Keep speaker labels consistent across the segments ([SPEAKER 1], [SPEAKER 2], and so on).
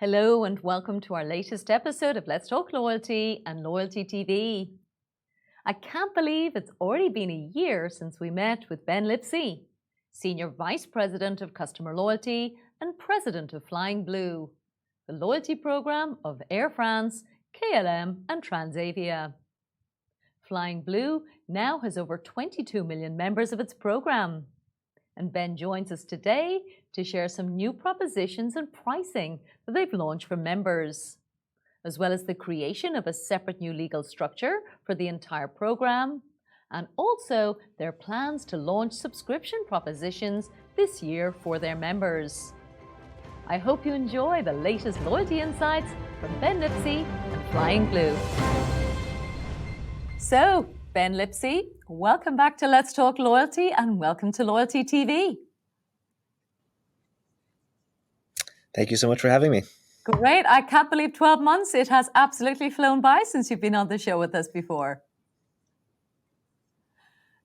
[SPEAKER 1] Hello and welcome to our latest episode of Let's Talk Loyalty and Loyalty TV. I can't believe it's already been a year since we met with Ben Lipsey, Senior Vice President of Customer Loyalty and President of Flying Blue, the loyalty program of Air France, KLM and Transavia. Flying Blue now has over 22 million members of its program. And Ben joins us today to share some new propositions and pricing that they've launched for members, as well as the creation of a separate new legal structure for the entire program, and also their plans to launch subscription propositions this year for their members. I hope you enjoy the latest loyalty insights from Ben Lipsey and Flying Blue. So, Ben Lipsey, welcome back to Let's Talk Loyalty and welcome to Loyalty TV.
[SPEAKER 2] Thank you so much for having me.
[SPEAKER 1] Great. I can't believe 12 months. It has absolutely flown by since you've been on the show with us before.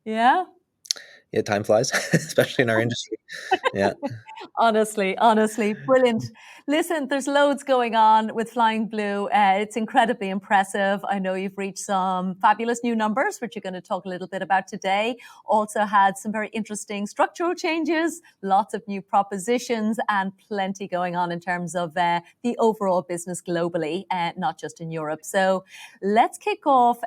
[SPEAKER 1] Yeah?
[SPEAKER 2] Yeah, time flies, especially in our industry. Yeah.
[SPEAKER 1] Honestly, brilliant. Listen, there's loads going on with Flying Blue. It's incredibly impressive. I know you've reached some fabulous new numbers, which you're going to talk a little bit about today. Also had some very interesting structural changes, lots of new propositions, and plenty going on in terms of the overall business globally, not just in Europe. So let's kick off.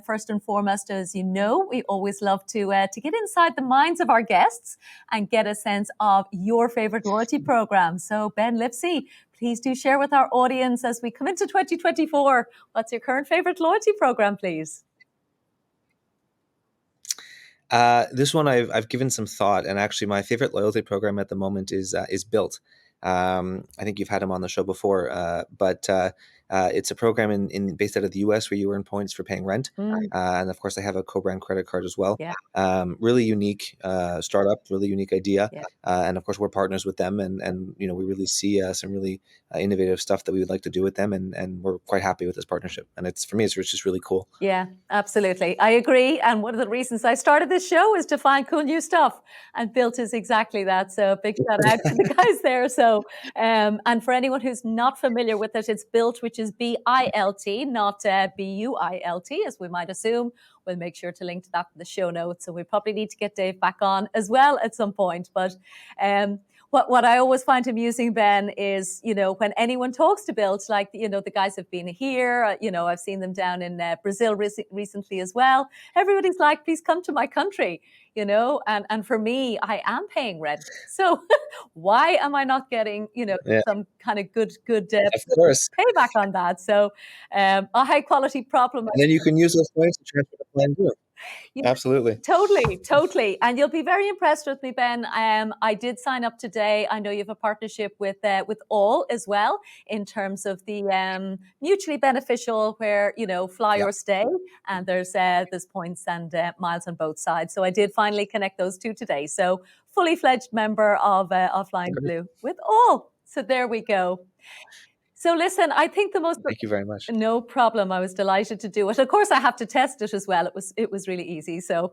[SPEAKER 1] First and foremost, as you know, we always love to get inside the minds of our guests and get a sense of your favorite loyalty program. So Ben Lipsey, please do share with our audience as we come into 2024, what's your current favorite loyalty program, please?
[SPEAKER 2] This one I've given some thought, and actually my favorite loyalty program at the moment is Built. I think you've had him on the show before, but it's a program based out of the US where you earn points for paying rent. And of course, they have a co-brand credit card as well.
[SPEAKER 1] Yeah.
[SPEAKER 2] Really unique startup, really unique idea.
[SPEAKER 1] Yeah.
[SPEAKER 2] And of course, we're partners with them, and we really see some really innovative stuff that we would like to do with them, and we're quite happy with this partnership. And for me, it's just really cool.
[SPEAKER 1] Yeah, absolutely. I agree. And one of the reasons I started this show is to find cool new stuff, and Built is exactly that. So big shout out to the guys there. So, and for anyone who's not familiar with it, it's Built, which is B-I-L-T, not B-U-I-L-T, as we might assume. We'll make sure to link to that in the show notes. So we probably need to get Dave back on as well at some point. But what I always find amusing, Ben, is, when anyone talks to Built, like, the guys have been here, I've seen them down in Brazil recently as well. Everybody's like, please come to my country, and for me, I am paying rent. So why am I not getting, some kind of good payback on that? So a high quality problem.
[SPEAKER 2] And then you can use those points to transfer to Flying Blue. Absolutely.
[SPEAKER 1] Totally. And you'll be very impressed with me, Ben. I did sign up today. I know you have a partnership with All as well, in terms of the mutually beneficial, where, fly or stay. And there's points and miles on both sides. So I did finally connect those two today. So fully fledged member of Flying Blue with All. So there we go. So listen, I think
[SPEAKER 2] Thank you very much.
[SPEAKER 1] No problem. I was delighted to do it. Of course, I have to test it as well. It was really easy. So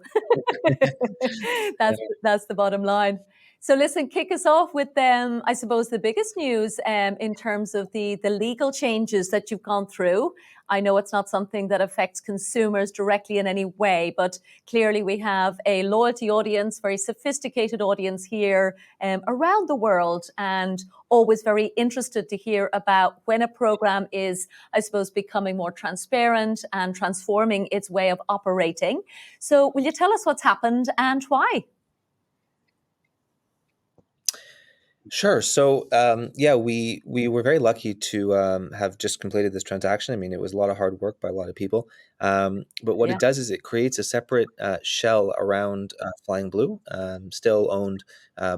[SPEAKER 1] that's the bottom line. So listen, kick us off with I suppose the biggest news in terms of the legal changes that you've gone through. I know it's not something that affects consumers directly in any way, but clearly we have a loyalty audience, very sophisticated audience here around the world, and always very interested to hear about when a program is, I suppose, becoming more transparent and transforming its way of operating. So will you tell us what's happened and why?
[SPEAKER 2] Sure. So, we were very lucky to have just completed this transaction. I mean, it was a lot of hard work by a lot of people. But what it does is it creates a separate shell around Flying Blue, still owned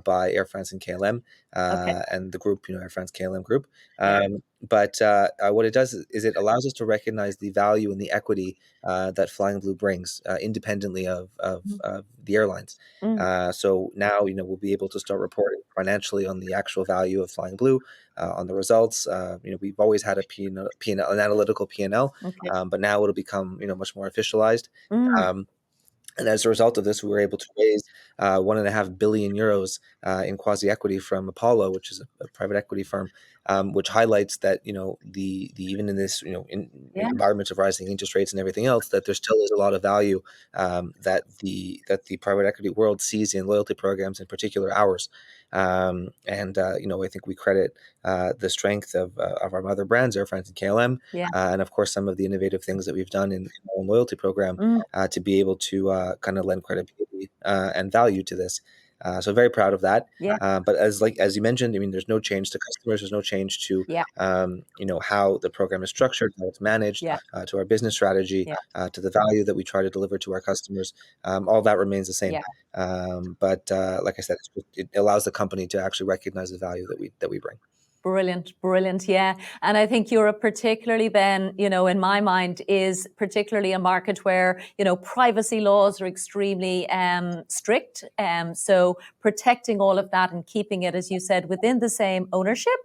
[SPEAKER 2] by Air France and KLM, and the group, Air France KLM group. But what it does is it allows us to recognize the value and the equity that Flying Blue brings, independently of the airlines. So now, we'll be able to start reporting financially on the actual value of Flying Blue, on the results. We've always had an analytical P&L, but now it'll become, much more officialized. And as a result of this, we were able to raise 1.5 billion euros in quasi equity from Apollo, which is a private equity firm, which highlights that the even in this in environment of rising interest rates and everything else, that there still is a lot of value that the private equity world sees in loyalty programs, in particular ours. And I think we credit the strength of our mother brands, Air France and KLM, and of course some of the innovative things that we've done in our own loyalty program to be able to kind of lend credibility and value to this. So very proud of that. But as you mentioned, I mean, there's no change to customers. There's no change to how the program is structured, how it's managed, to our business strategy, to the value that we try to deliver to our customers. All that remains the same. But like I said, it allows the company to actually recognize the value that we bring.
[SPEAKER 1] Brilliant, brilliant, yeah. And I think Europe particularly, Ben, in my mind, is particularly a market where, privacy laws are extremely strict. So protecting all of that and keeping it, as you said, within the same ownership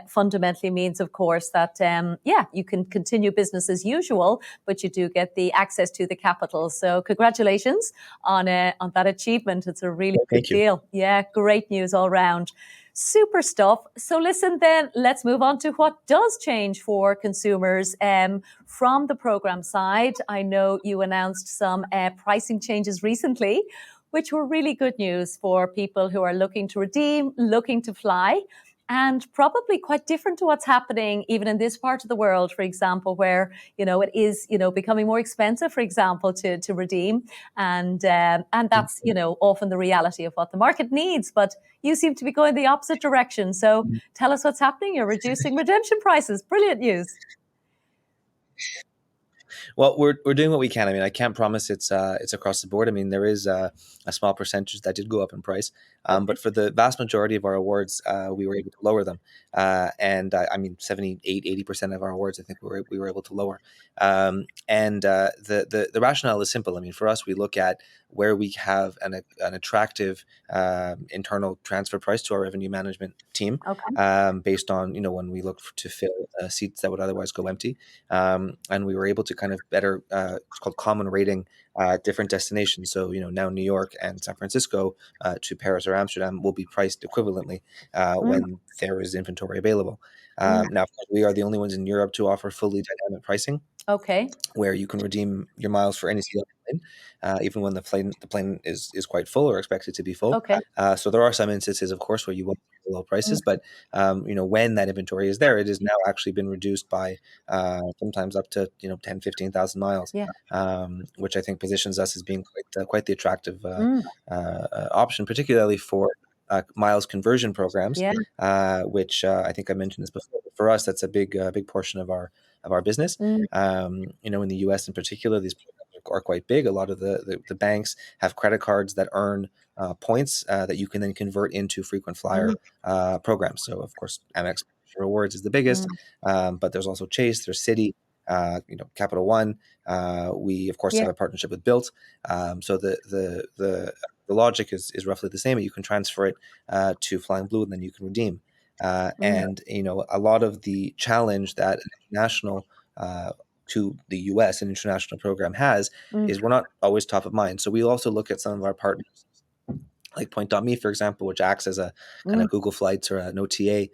[SPEAKER 1] fundamentally means, of course, that, you can continue business as usual, but you do get the access to the capital. So congratulations on that achievement. It's a really big deal. Yeah, great news all round. Super stuff. So listen, then let's move on to what does change for consumers from the program side. I know you announced some pricing changes recently, which were really good news for people who are looking to redeem, looking to fly, and probably quite different to what's happening even in this part of the world, for example, where, it is, becoming more expensive, for example, to redeem. And that's, often the reality of what the market needs. But you seem to be going the opposite direction. So tell us what's happening. You're reducing redemption prices. Brilliant news.
[SPEAKER 2] Well, we're doing what we can. I mean, I can't promise it's across the board. I mean, there is a small percentage that did go up in price, but for the vast majority of our awards, we were able to lower them. And I mean, 80% of our awards, I think we were able to lower. The rationale is simple. I mean, for us, we look at where we have an attractive internal transfer price to our revenue management team, based on when we look to fill seats that would otherwise go empty, and we were able to kind of better, it's called common rating, different destinations. So now New York and San Francisco to Paris or Amsterdam will be priced equivalently when there is inventory available. Now, of course, we are the only ones in Europe to offer fully dynamic pricing. Where you can redeem your miles for any seat on the plane, even when the plane is quite full or expected to be full. So there are some instances, of course, where you won't get low prices, but when that inventory is there, it has now actually been reduced by sometimes up to 10, 15,000 miles, which I think positions us as being quite the attractive option, particularly for miles conversion programs, which I think I mentioned this before. For us, that's a big portion of our business. In the US in particular, these programs are quite big. A lot of the banks have credit cards that earn points that you can then convert into frequent flyer programs. So of course, Amex Rewards is the biggest, but there's also Chase, there's Citi, Capital One. We of course have a partnership with Built. So the logic is roughly the same. You can transfer it to Flying Blue, and then you can redeem. And a lot of the challenge that international to the US an international program has is we're not always top of mind. So we also look at some of our partners, like Point.me, for example, which acts as a kind of Google Flights or an OTA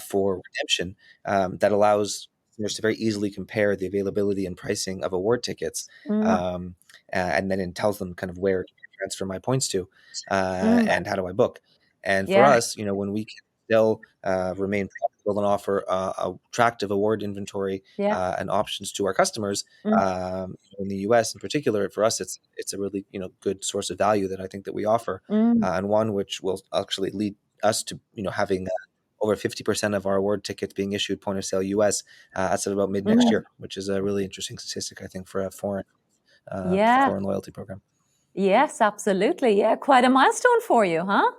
[SPEAKER 2] for redemption, that allows customers to very easily compare the availability and pricing of award tickets, and then it tells them kind of where to transfer my points to, and how do I book. And for us, when we can still remain profitable and offer attractive award inventory and options to our customers, in the US in particular, for us, it's a really good source of value that I think that we offer, and one which will actually lead us to having over 50% of our award tickets being issued point of sale US as of about mid next year, which is a really interesting statistic, I think, for a foreign loyalty program.
[SPEAKER 1] Yes, absolutely. Yeah, quite a milestone for you, huh?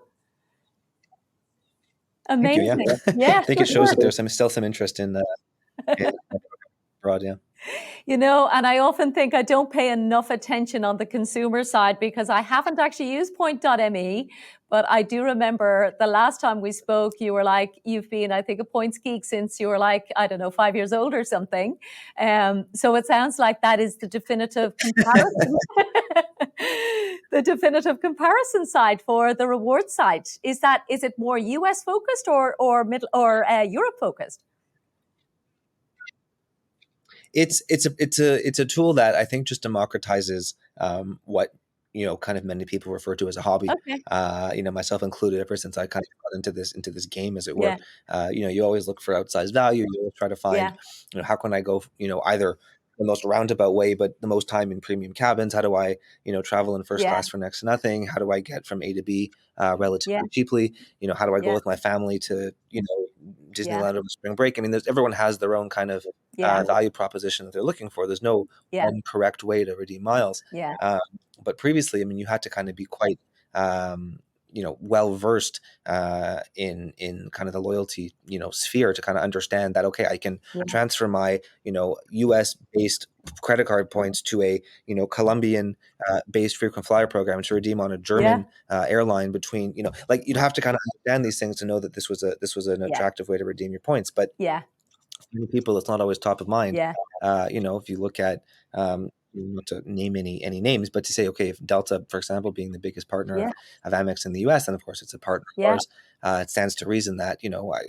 [SPEAKER 1] Amazing.
[SPEAKER 2] Thank you, I think it shows that there's still some interest in abroad,
[SPEAKER 1] and I often think I don't pay enough attention on the consumer side because I haven't actually used Point.me, but I do remember the last time we spoke, you were like, you've been, I think, a Points geek since you were like, I don't know, 5 years old or something. So it sounds like that is the definitive comparison. the definitive comparison site for the reward site. Is it more US focused or middle or Europe focused?
[SPEAKER 2] It's a tool that I think just democratizes what kind of many people refer to as a hobby.
[SPEAKER 1] Okay.
[SPEAKER 2] Myself included. Ever since I kind of got into this game, as it were,
[SPEAKER 1] Yeah.
[SPEAKER 2] you always look for outsized value. You always try to find,
[SPEAKER 1] Yeah.
[SPEAKER 2] how can I go, either the most roundabout way, but the most time in premium cabins. How do I, travel in first
[SPEAKER 1] Yeah.
[SPEAKER 2] class for next to nothing? How do I get from A to B relatively
[SPEAKER 1] Yeah.
[SPEAKER 2] cheaply? How do I go
[SPEAKER 1] Yeah.
[SPEAKER 2] with my family to,
[SPEAKER 1] Yeah.
[SPEAKER 2] Disneyland over spring break? I mean, everyone has their own kind of
[SPEAKER 1] Yeah.
[SPEAKER 2] value proposition that they're looking for. There's no
[SPEAKER 1] Yeah.
[SPEAKER 2] one correct way to redeem miles.
[SPEAKER 1] Yeah.
[SPEAKER 2] But previously, I mean, you had to kind of be quite, well versed in kind of the loyalty, sphere to kind of understand that, okay, I can transfer my, US based credit card points to a, Colombian based frequent flyer program to redeem on a German airline between, like you'd have to kind of understand these things to know that this was an attractive way to redeem your points. But
[SPEAKER 1] Yeah.
[SPEAKER 2] many people, it's not always top of mind.
[SPEAKER 1] Yeah.
[SPEAKER 2] If you look at, not to name any names, but to say, okay, if Delta, for example, being the biggest partner of Amex in the US, and of course it's a partner of ours, it stands to reason that,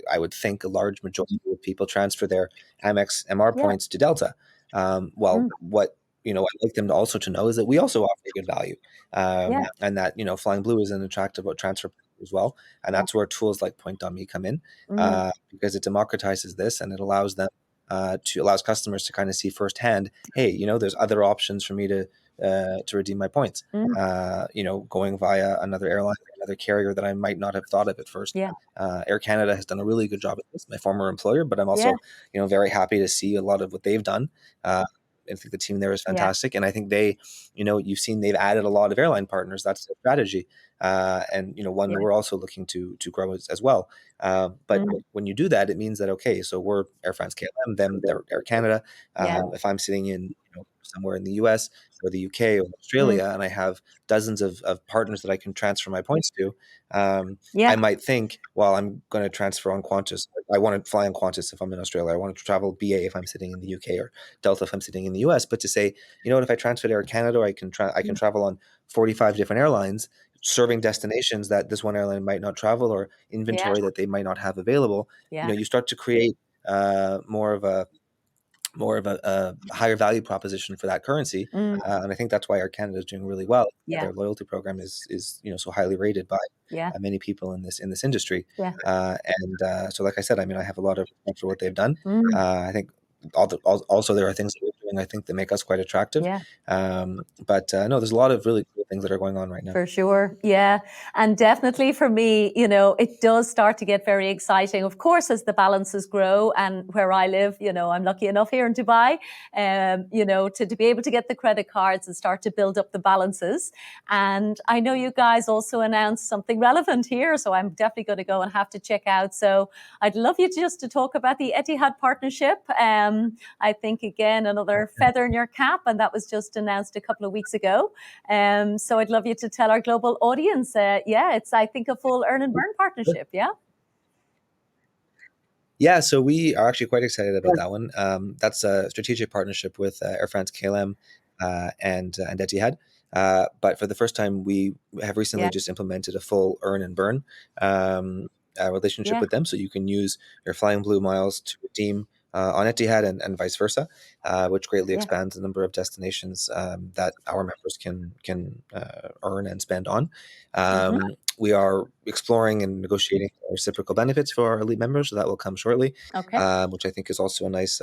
[SPEAKER 2] I would think a large majority of people transfer their Amex MR points to Delta. What I'd like them to also to know is that we also offer good value, and that, Flying Blue is an attractive transfer as well. And that's where tools like Point.me come in, because it democratizes this and it allows them allows customers to kind of see firsthand, hey, there's other options for me to redeem my points. Going via another airline, another carrier that I might not have thought of at first. Air Canada has done a really good job at this, my former employer, but I'm also, very happy to see a lot of what they've done. I think the team there is fantastic. And I think they, you've seen they've added a lot of airline partners. That's their strategy. And, one that we're also looking to grow as well. But when you do that, it means that, okay, so we're Air France, KLM, them, they're Air Canada. If I'm sitting in, somewhere in the US or the UK or Australia, and I have dozens of partners that I can transfer my points to, I might think, well, I'm going to transfer on Qantas. I want to fly on Qantas if I'm in Australia. I want to travel BA if I'm sitting in the UK, or Delta if I'm sitting in the US. But to say, if I transfer to Air Canada, I can travel on 45 different airlines, serving destinations that this one airline might not travel, or inventory that they might not have available. You start to create more of a higher value proposition for that currency, and I think that's why Air Canada is doing really well. Their loyalty program is so highly rated by many people in this industry. So, like I said, I mean, I have a lot of respect for what they've done. I think also there are things that we're doing, I think, that make us quite attractive. But no, there's a lot of really cool things that are going on right now.
[SPEAKER 1] For sure. Yeah. And definitely for me, it does start to get very exciting. Of course, as the balances grow, and where I live, I'm lucky enough here in Dubai, to be able to get the credit cards and start to build up the balances. And I know you guys also announced something relevant here, so I'm definitely going to go and have to check out. So I'd love you just to talk about the Etihad Partnership. I think, again, another feather in your cap, and that was just announced a couple of weeks ago. So I'd love you to tell our global audience, it's, I think, a full earn and burn partnership,
[SPEAKER 2] Yeah, so we are actually quite excited about that one. That's a strategic partnership with Air France, KLM, and Etihad. But for the first time, we have recently just implemented a full earn and burn relationship with them. So you can use your Flying Blue miles to redeem on Etihad and vice versa, which greatly expands the number of destinations that our members can earn and spend on. We are exploring and negotiating reciprocal benefits for our elite members, so that will come shortly, which I think is also a nice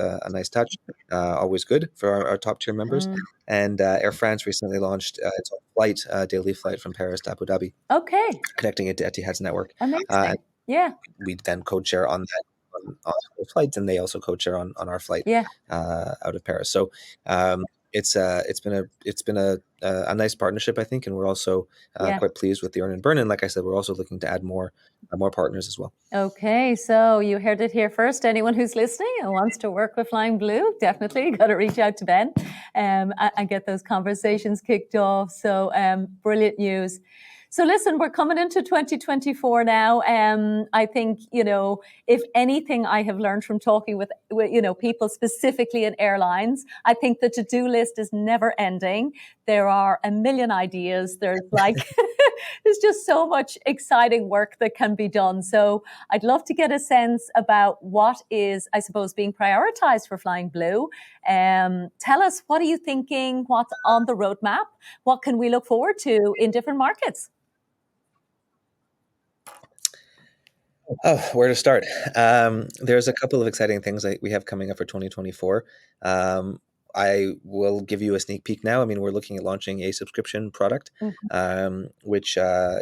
[SPEAKER 2] touch. Always good for our top tier members. And Air France recently launched its own flight, daily flight from Paris to Abu Dhabi, connecting it to Etihad's network.
[SPEAKER 1] Amazing.
[SPEAKER 2] We then code share on that on those flights, and they also code share on our flight out of Paris. So it's been a nice partnership, I think, and we're also quite pleased with the earn and burn. And like I said, we're also looking to add more partners as well.
[SPEAKER 1] Okay, so you heard it here first. Anyone who's listening and wants to work with Flying Blue, definitely got to reach out to Ben and get those conversations kicked off. So brilliant news. So listen, we're coming into 2024 now. I think, if anything I have learned from talking with people specifically in airlines, I think the to-do list is never ending. There are a million ideas. There's there's just so much exciting work that can be done. So I'd love to get a sense about what is, I suppose, being prioritized for Flying Blue. Tell us, what are you thinking? What's on the roadmap? What can we look forward to in different markets?
[SPEAKER 2] Oh, where to start? There's a couple of exciting things that we have coming up for 2024. I will give you a sneak peek now. I mean, we're looking at launching a subscription product, which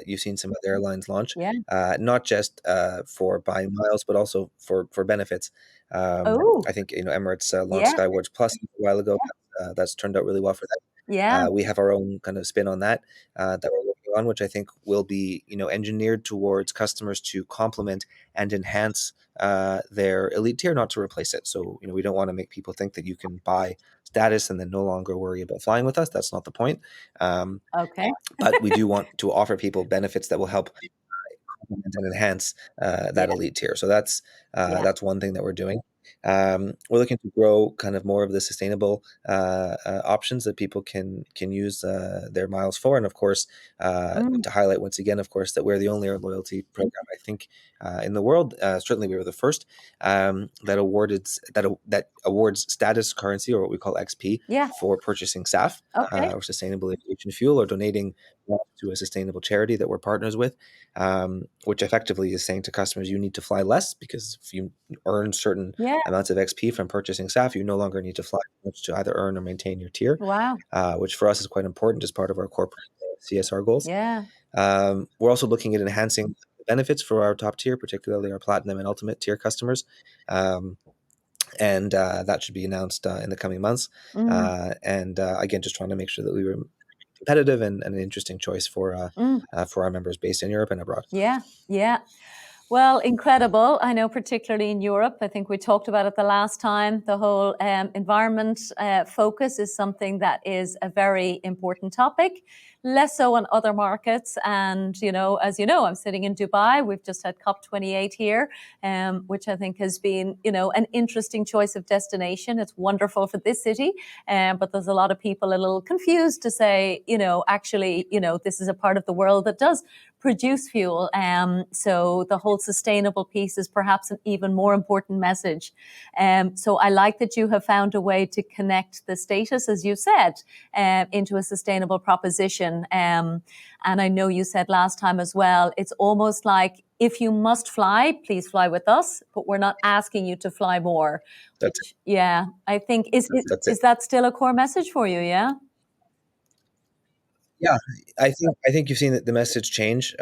[SPEAKER 2] you've seen some other airlines launch,
[SPEAKER 1] Yeah.
[SPEAKER 2] not just for buying miles, but also for benefits.
[SPEAKER 1] Oh,
[SPEAKER 2] I think Emirates launched
[SPEAKER 1] yeah,
[SPEAKER 2] Skywards Plus a while ago. That's turned out really well for them.
[SPEAKER 1] yeah.
[SPEAKER 2] We have our own kind of spin on that that we're working on, which I think will be engineered towards customers to complement and enhance their elite tier, not to replace it. So we don't want to make people think that you can buy status and then no longer worry about flying with us. That's not the point.
[SPEAKER 1] Okay.
[SPEAKER 2] But we do want to offer people benefits that will help complement and enhance that
[SPEAKER 1] Yeah,
[SPEAKER 2] elite tier. So that's
[SPEAKER 1] yeah.
[SPEAKER 2] one thing that we're doing. We're looking to grow kind of more of the sustainable options that people can use their miles for, and of course, to highlight once again, of course, that we're the only loyalty program I think in the world. Certainly, we were the first that awards status currency, or what we call XP,
[SPEAKER 1] Yeah.
[SPEAKER 2] for purchasing SAF
[SPEAKER 1] Okay.
[SPEAKER 2] or sustainable aviation fuel, or donating to a sustainable charity that we're partners with, which effectively is saying to customers, you need to fly less, because if you earn certain
[SPEAKER 1] Yeah.
[SPEAKER 2] amounts of XP from purchasing SAF, you no longer need to fly much to either earn or maintain your tier,
[SPEAKER 1] Wow.
[SPEAKER 2] which for us is quite important as part of our corporate CSR goals.
[SPEAKER 1] Yeah.
[SPEAKER 2] We're also looking at enhancing the benefits for our top tier, particularly our platinum and ultimate tier customers. And that should be announced in the coming months. And again, just trying to make sure that we were competitive and an interesting choice for our members based in Europe and abroad.
[SPEAKER 1] Yeah. Yeah. Well, incredible. I know, particularly in Europe, I think we talked about it the last time. The whole environment focus is something that is a very important topic, less so in other markets. And, as you know, I'm sitting in Dubai. We've just had COP28 here, which I think has been, an interesting choice of destination. It's wonderful for this city. But there's a lot of people a little confused to say, actually, this is a part of the world that does produce fuel. So the whole sustainable piece is perhaps an even more important message. So I like that you have found a way to connect the status, as you said, into a sustainable proposition. And I know you said last time as well, it's almost like, if you must fly, please fly with us, but we're not asking you to fly more.
[SPEAKER 2] That's
[SPEAKER 1] Which, yeah, I think
[SPEAKER 2] That's it.
[SPEAKER 1] is that still a core message for you? Yeah.
[SPEAKER 2] Yeah, I think you've seen the message change,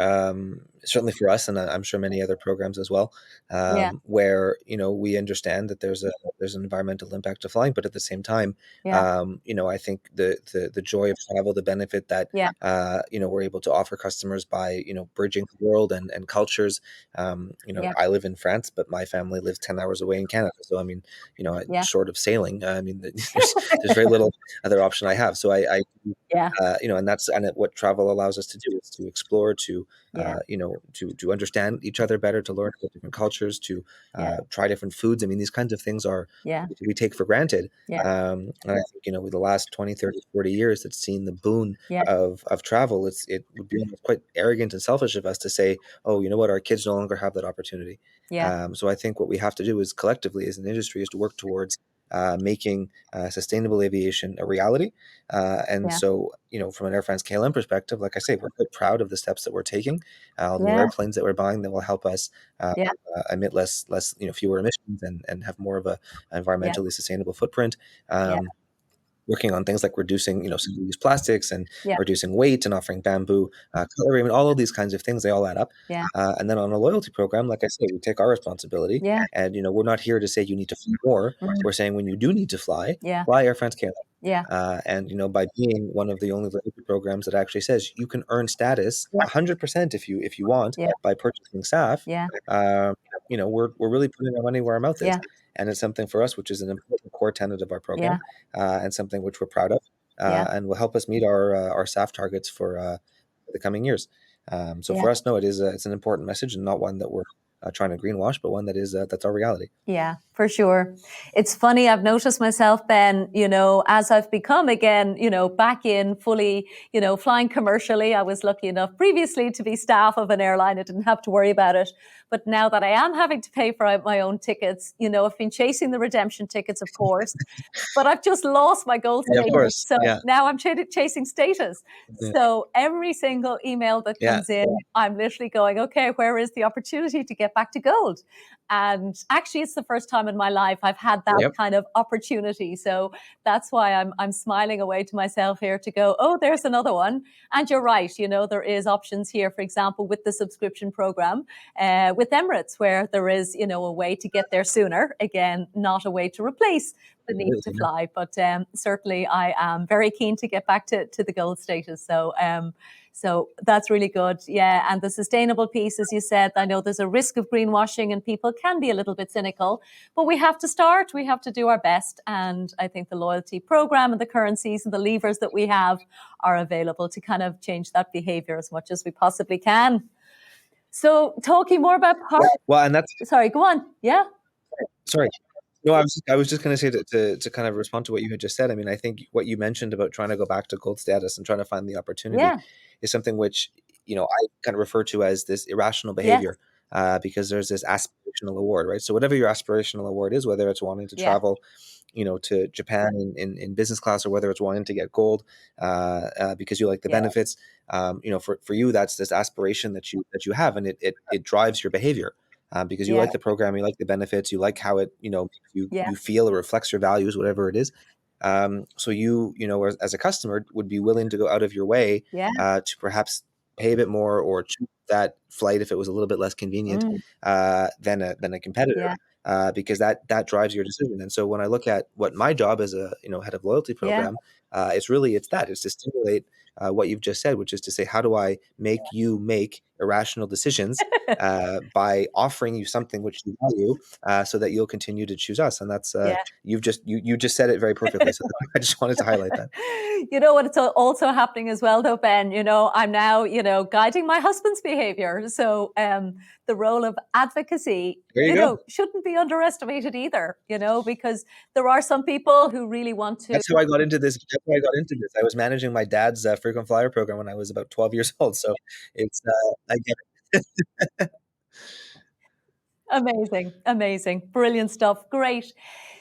[SPEAKER 2] certainly for us, and I'm sure many other programs as well,
[SPEAKER 1] Yeah.
[SPEAKER 2] where we understand that there's an environmental impact to flying, but at the same time,
[SPEAKER 1] Yeah.
[SPEAKER 2] I think the joy of travel, the benefit that
[SPEAKER 1] Yeah.
[SPEAKER 2] we're able to offer customers by bridging the world and cultures.
[SPEAKER 1] Yeah.
[SPEAKER 2] I live in France, but my family lives 10 hours away in Canada, so I mean,
[SPEAKER 1] Yeah.
[SPEAKER 2] short of sailing, I mean, there's very little other option I have. So I
[SPEAKER 1] Yeah.
[SPEAKER 2] and that's what travel allows us to do, is to explore, to
[SPEAKER 1] Yeah.
[SPEAKER 2] to understand each other better, to learn about different cultures, to
[SPEAKER 1] Yeah.
[SPEAKER 2] try different foods. I mean, these kinds of things are
[SPEAKER 1] Yeah.
[SPEAKER 2] we take for granted.
[SPEAKER 1] Yeah.
[SPEAKER 2] And I think with the last 20, 30, 40 years that's seen the boon
[SPEAKER 1] Yeah.
[SPEAKER 2] of travel, it would be almost quite arrogant and selfish of us to say, oh, you know what, our kids no longer have that opportunity.
[SPEAKER 1] Yeah.
[SPEAKER 2] So I think what we have to do is collectively as an industry is to work towards making sustainable aviation a reality. And
[SPEAKER 1] Yeah.
[SPEAKER 2] so, from an Air France KLM perspective, like I say, we're quite proud of the steps that we're taking, all the new
[SPEAKER 1] Yeah.
[SPEAKER 2] airplanes that we're buying that will help us
[SPEAKER 1] Yeah.
[SPEAKER 2] emit less, fewer emissions, and have more of a
[SPEAKER 1] Yeah.
[SPEAKER 2] environmentally sustainable footprint.
[SPEAKER 1] Yeah.
[SPEAKER 2] Working on things like reducing, single-use plastics, and
[SPEAKER 1] Yeah.
[SPEAKER 2] reducing weight, and offering bamboo cutlery. I mean, all of these kinds of things, they all add up.
[SPEAKER 1] Yeah.
[SPEAKER 2] And then on a loyalty program, like I say, we take our responsibility,
[SPEAKER 1] Yeah.
[SPEAKER 2] and we're not here to say you need to fly more. We're saying when you do need to
[SPEAKER 1] Yeah.
[SPEAKER 2] fly Air France KLM.
[SPEAKER 1] Yeah.
[SPEAKER 2] And by being one of the only loyalty programs that actually says you can earn status
[SPEAKER 1] Yeah.
[SPEAKER 2] 100% if you want
[SPEAKER 1] Yeah.
[SPEAKER 2] by purchasing SAF,
[SPEAKER 1] Yeah.
[SPEAKER 2] we're really putting our money where our mouth is,
[SPEAKER 1] Yeah.
[SPEAKER 2] and it's something for us which is an important core tenet of our
[SPEAKER 1] Yeah.
[SPEAKER 2] program, and something which we're proud of,
[SPEAKER 1] Yeah.
[SPEAKER 2] and will help us meet our SAF targets for the coming years. So for us, no, it's an important message, and not one that we're trying to greenwash, but one that is that's our reality.
[SPEAKER 1] Yeah, for sure. It's funny, I've noticed myself, Ben, as I've become again, back in fully, flying commercially. I was lucky enough previously to be staff of an airline. I didn't have to worry about it. But now that I am having to pay for my own tickets, I've been chasing the redemption tickets, of course, but I've just lost my gold
[SPEAKER 2] Yeah, of
[SPEAKER 1] status.
[SPEAKER 2] course.
[SPEAKER 1] So
[SPEAKER 2] Yeah.
[SPEAKER 1] now I'm chasing status.
[SPEAKER 2] Yeah.
[SPEAKER 1] So every single email that comes in, I'm literally going, okay, where is the opportunity to get back to gold? And actually, it's the first time in my life I've had that kind of opportunity. So that's why I'm smiling away to myself here to go, oh, there's another one. And you're right, there is options here, for example, with the subscription program with Emirates, where there is, a way to get there sooner. Again, not a way to replace the need to fly, but certainly I am very keen to get back to the gold status. So that's really good. Yeah. And the sustainable piece, as you said, I know there's a risk of greenwashing and people can be a little bit cynical, but we have to start, we have to do our best. And I think the loyalty program and the currencies and the levers that we have are available to kind of change that behavior as much as we possibly can. So talking more about
[SPEAKER 2] well, and that's
[SPEAKER 1] sorry, go on. Yeah.
[SPEAKER 2] Sorry. No, I was just going to say to kind of respond to what you had just said. I mean, I think what you mentioned about trying to go back to gold status and trying to find the opportunity is something which, I kind of refer to as this irrational behavior, because there's this aspirational award, right? So whatever your aspirational award is, whether it's wanting to travel, to Japan in business class, or whether it's wanting to get gold because you like the benefits, for you, that's this aspiration that you have, and it drives your behavior. Because you like the program, you like the benefits, you like how it, you feel, it reflects your values, whatever it is. So you as a customer would be willing to go out of your way to perhaps pay a bit more or choose that flight if it was a little bit less convenient than a competitor, because that drives your decision. And so when I look at what my job as a head of loyalty program, it's to stimulate what you've just said, which is to say, how do I make you make irrational decisions by offering you something which you value, so that you'll continue to choose us. And that's you just said it very perfectly. So I just wanted to highlight that.
[SPEAKER 1] You know what? It's also happening as well, though, Ben. I'm now guiding my husband's behavior. So the role of advocacy, shouldn't be underestimated either. Because there are some people who really want to.
[SPEAKER 2] That's how I got into this. I was managing my dad's frequent flyer program when I was about 12 years old. So it's I get it.
[SPEAKER 1] Amazing, brilliant stuff. Great.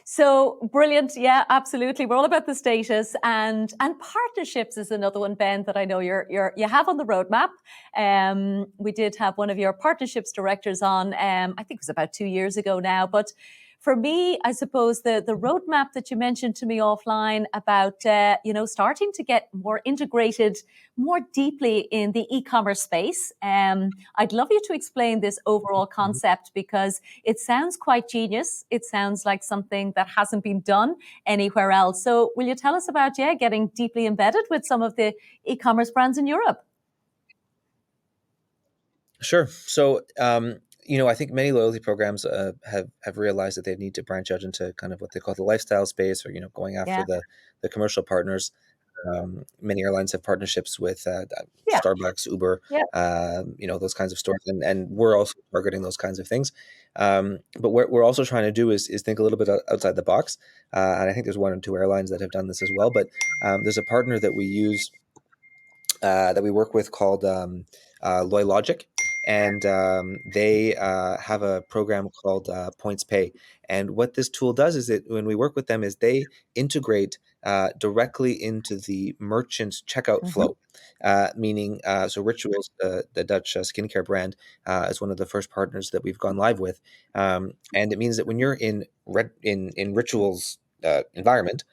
[SPEAKER 1] So brilliant. Yeah, absolutely. We're all about the status, and partnerships is another one, Ben, that I know you have on the roadmap. We did have one of your partnerships directors on, I think it was about 2 years ago now, but for me, I suppose the roadmap that you mentioned to me offline about, starting to get more integrated more deeply in the e-commerce space. I'd love you to explain this overall concept, because it sounds quite genius. It sounds like something that hasn't been done anywhere else. So will you tell us about, getting deeply embedded with some of the e-commerce brands in Europe?
[SPEAKER 2] Sure. So, I think many loyalty programs have realized that they need to branch out into kind of what they call the lifestyle space, or going after the commercial partners. Many airlines have partnerships with Starbucks, Uber, those kinds of stores, and we're also targeting those kinds of things. But what we're also trying to do is think a little bit outside the box, and I think there's 1 or 2 airlines that have done this as well. But there's a partner that we use that we work with called LoyLogic. And they have a program called Points Pay. And what this tool does is when we work with them, is they integrate directly into the merchant's checkout flow. Meaning, so Rituals, the Dutch skincare brand, is one of the first partners that we've gone live with. And it means that when you're in Rituals environment,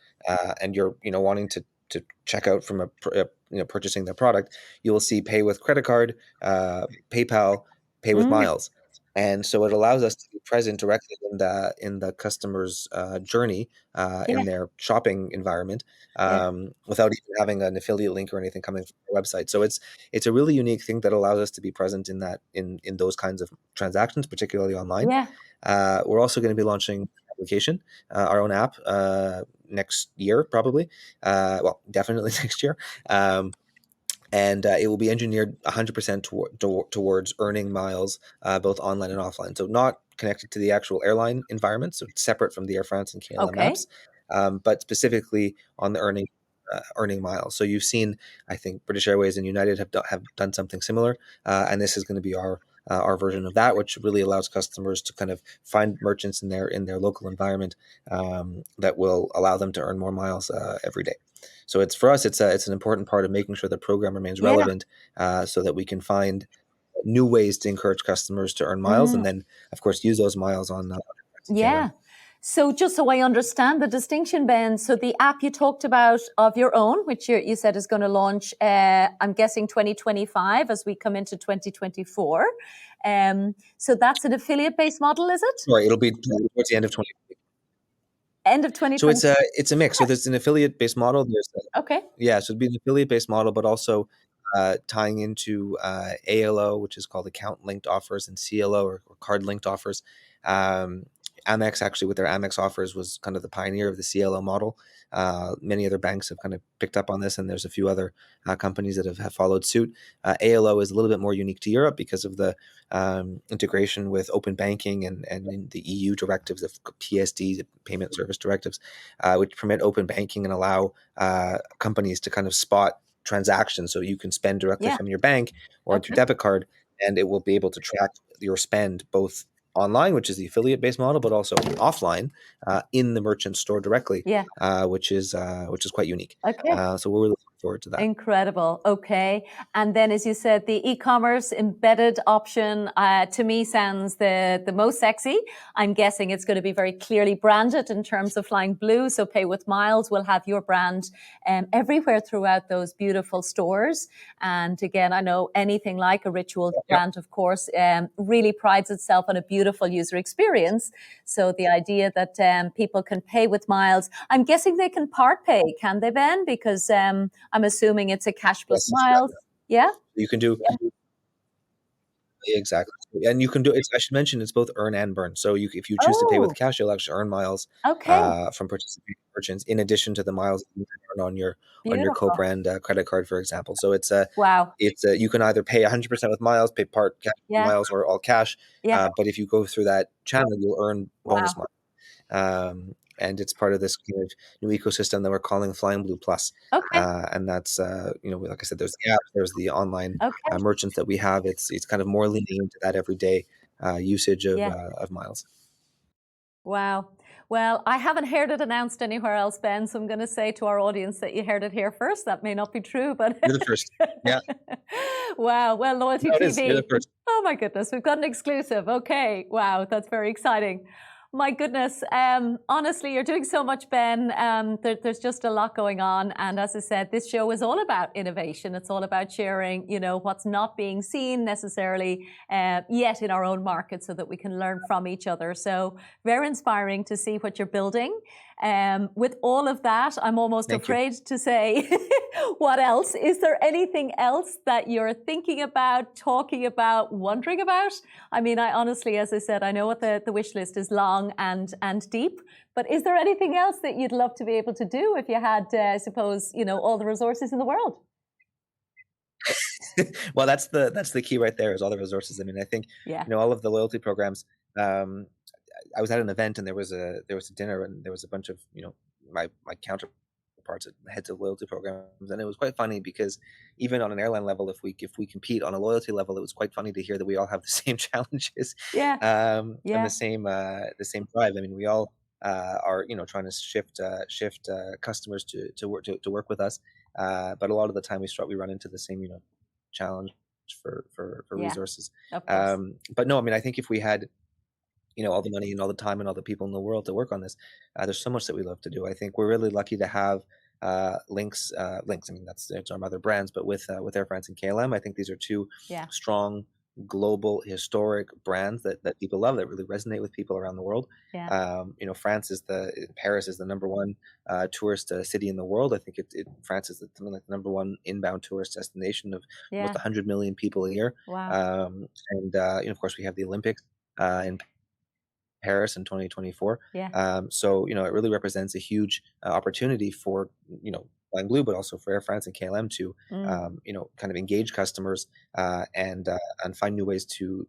[SPEAKER 2] and you're wanting to check out from purchasing their product, you will see pay with credit card, PayPal, pay with miles. And so it allows us to be present directly in the customer's journey in their shopping environment, without even having an affiliate link or anything coming from our website. So it's a really unique thing that allows us to be present in those kinds of transactions, particularly online. We're also going to be launching application, our own app, next year, probably. Well, definitely next year. and it will be engineered 100% towards earning miles, both online and offline. So not connected to the actual airline environment, so it's separate from the Air France and KLM
[SPEAKER 1] Okay.
[SPEAKER 2] apps, but specifically on the earning miles. So you've seen, I think, British Airways and United have done something similar, and this is going to be our version of that, which really allows customers to kind of find merchants in their local environment, that will allow them to earn more miles every day. So it's, for us, it's an important part of making sure the program remains
[SPEAKER 1] Yeah.
[SPEAKER 2] relevant, so that we can find new ways to encourage customers to earn miles, and then, of course, use those miles on
[SPEAKER 1] Yeah. So just so I understand the distinction, Ben, so the app you talked about of your own, which you said is going to launch, I'm guessing 2025 as we come into 2024. So that's an affiliate-based model, is it?
[SPEAKER 2] Sorry, it'll be towards the end of 20.
[SPEAKER 1] End of
[SPEAKER 2] So
[SPEAKER 1] 2020.
[SPEAKER 2] it's a mix. So there's an affiliate-based model.
[SPEAKER 1] Okay.
[SPEAKER 2] So it'd be an affiliate-based model, but also tying into ALO, which is called account-linked offers, and CLO, or card-linked offers. Amex, actually, with their Amex offers, was kind of the pioneer of the CLO model. Many other banks have kind of picked up on this, and there's a few other companies that have followed suit. ALO is a little bit more unique to Europe because of the integration with open banking and the EU directives of PSD, the payment service directives, which permit open banking and allow companies to kind of spot transactions, so you can spend directly from your bank or into your debit card, and it will be able to track your spend both online, which is the affiliate-based model, but also offline, in the merchant store directly, which is quite unique. So we're really looking forward to that.
[SPEAKER 1] Incredible. Okay. And then, as you said, the e-commerce embedded option to me sounds the most sexy. I'm guessing it's going to be very clearly branded in terms of Flying Blue. So Pay with Miles will have your brand everywhere throughout those beautiful stores. And again, I know anything like a Ritual brand, of course, really prides itself on a beautiful user experience. So the idea that people can pay with miles, I'm guessing they can part pay, can they, Ben? Because I'm assuming it's a cash plus miles. Yeah.
[SPEAKER 2] You can do exactly, and you can do it. I should mention it's both earn and burn. So if you choose to pay with cash, you'll actually earn miles from participating merchants, in addition to the miles you can earn on your co-brand credit card, for example. So it's you can either pay 100% with miles, pay part cash miles, or all cash. But if you go through that channel, you'll earn bonus miles. And it's part of this kind of new ecosystem that we're calling Flying Blue Plus. And that's, like I said, there's the app, there's the online merchants that we have. It's kind of more leaning into that everyday usage of miles.
[SPEAKER 1] Wow. Well, I haven't heard it announced anywhere else, Ben, so I'm going to say to our audience that you heard it here first. That may not be true, but
[SPEAKER 2] You're the first. Yeah.
[SPEAKER 1] Wow. Well, Loyalty TV.
[SPEAKER 2] You're the first.
[SPEAKER 1] Oh my goodness, we've got an exclusive. Okay. Wow, that's very exciting. My goodness. Honestly, you're doing so much, Ben. There's just a lot going on. And as I said, this show is all about innovation. It's all about sharing, what's not being seen necessarily yet in our own market, so that we can learn from each other. So very inspiring to see what you're building. With all of that, I'm almost afraid to say what else. Is there anything else that you're thinking about, talking about, wondering about? I mean, I honestly, as I said, I know what the wish list is long and deep, but is there anything else that you'd love to be able to do if you had, I suppose, all the resources in the world?
[SPEAKER 2] Well, that's the key right there, is all the resources. I mean, I think, all of the loyalty programs, I was at an event, and there was a dinner, and there was a bunch of my counterparts, heads of loyalty programs, and it was quite funny because even on an airline level, if we compete on a loyalty level, it was quite funny to hear that we all have the same challenges, and the same drive. I mean, we all are trying to shift customers to work with us, but a lot of the time we run into the same challenge for resources. But no, I mean, I think if we had all the money and all the time and all the people in the world to work on this, there's so much that we love to do. I think we're really lucky to have Links. I mean, it's our mother brands, but with Air France and KLM, I think these are two strong, global, historic brands that people love, that really resonate with people around the world. Paris is the number one tourist city in the world. I think France is something like the number one inbound tourist destination of almost 100 million people a year. And of course, we have the Olympics in Paris in 2024. So it really represents a huge opportunity for Flying Blue, but also for Air France and KLM to kind of engage customers and find new ways to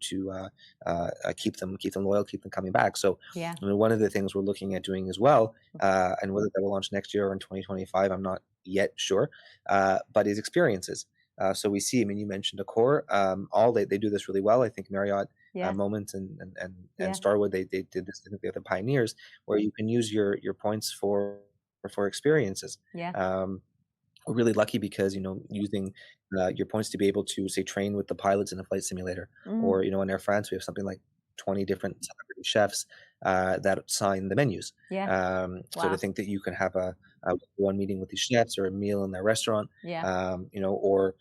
[SPEAKER 2] keep them loyal, keep them coming back. So
[SPEAKER 1] Yeah.
[SPEAKER 2] one of the things we're looking at doing as well, and whether that will launch next year or in 2025, I'm not yet sure, but is experiences. So we see, I mean, you mentioned Accor, they do this really well. I think Marriott,
[SPEAKER 1] Yeah.
[SPEAKER 2] Moments and Starwood, they did this. I think they're the pioneers where you can use your points for experiences.
[SPEAKER 1] Yeah.
[SPEAKER 2] We're really lucky because using your points to be able to say train with the pilots in a flight simulator, or in Air France we have something like 20 different celebrity chefs that sign the menus.
[SPEAKER 1] Yeah.
[SPEAKER 2] So to think that you can have a one meeting with these chefs or a meal in their restaurant,
[SPEAKER 1] Yeah.
[SPEAKER 2] or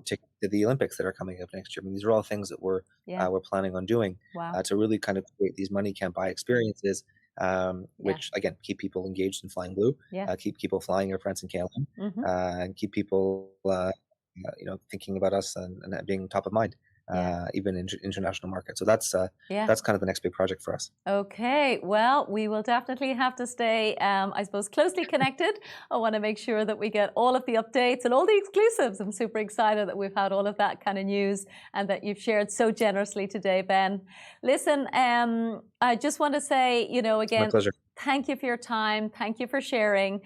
[SPEAKER 2] take to the Olympics that are coming up next year. I mean, these are all things that we're
[SPEAKER 1] Yeah.
[SPEAKER 2] planning on doing
[SPEAKER 1] Wow.
[SPEAKER 2] to really kind of create these money can't buy experiences,
[SPEAKER 1] Yeah.
[SPEAKER 2] which again keep people engaged in Flying Blue,
[SPEAKER 1] Yeah.
[SPEAKER 2] keep people flying Air France and KLM, and keep people thinking about us and being top of mind, even in international markets. So that's
[SPEAKER 1] Yeah.
[SPEAKER 2] kind of the next big project for us.
[SPEAKER 1] Okay, well, we will definitely have to stay, I suppose, closely connected. I want to make sure that we get all of the updates and all the exclusives. I'm super excited that we've had all of that kind of news and that you've shared so generously today, Ben. Listen, I just want to say, again,
[SPEAKER 2] My pleasure.
[SPEAKER 1] thank you for your time. Thank you for sharing.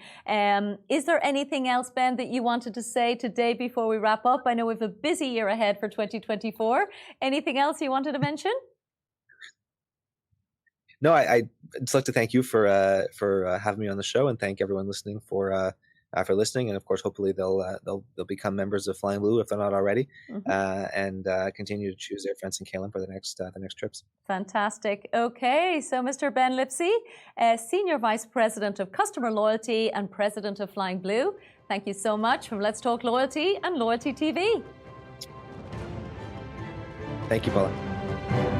[SPEAKER 1] Is there anything else, Ben, that you wanted to say today before we wrap up? I know we have a busy year ahead for 2024. Anything else you wanted to mention?
[SPEAKER 2] No, I'd just like to thank you for having me on the show, and thank everyone listening for listening. And of course, hopefully they'll become members of Flying Blue if they're not already, and continue to choose Air France and KLM for the next trips.
[SPEAKER 1] Fantastic. Okay, so Mr. Ben Lipsey, Senior Vice President of Customer Loyalty and President of Flying Blue, thank you so much from Let's Talk Loyalty and Loyalty TV.
[SPEAKER 2] Thank you, Paula.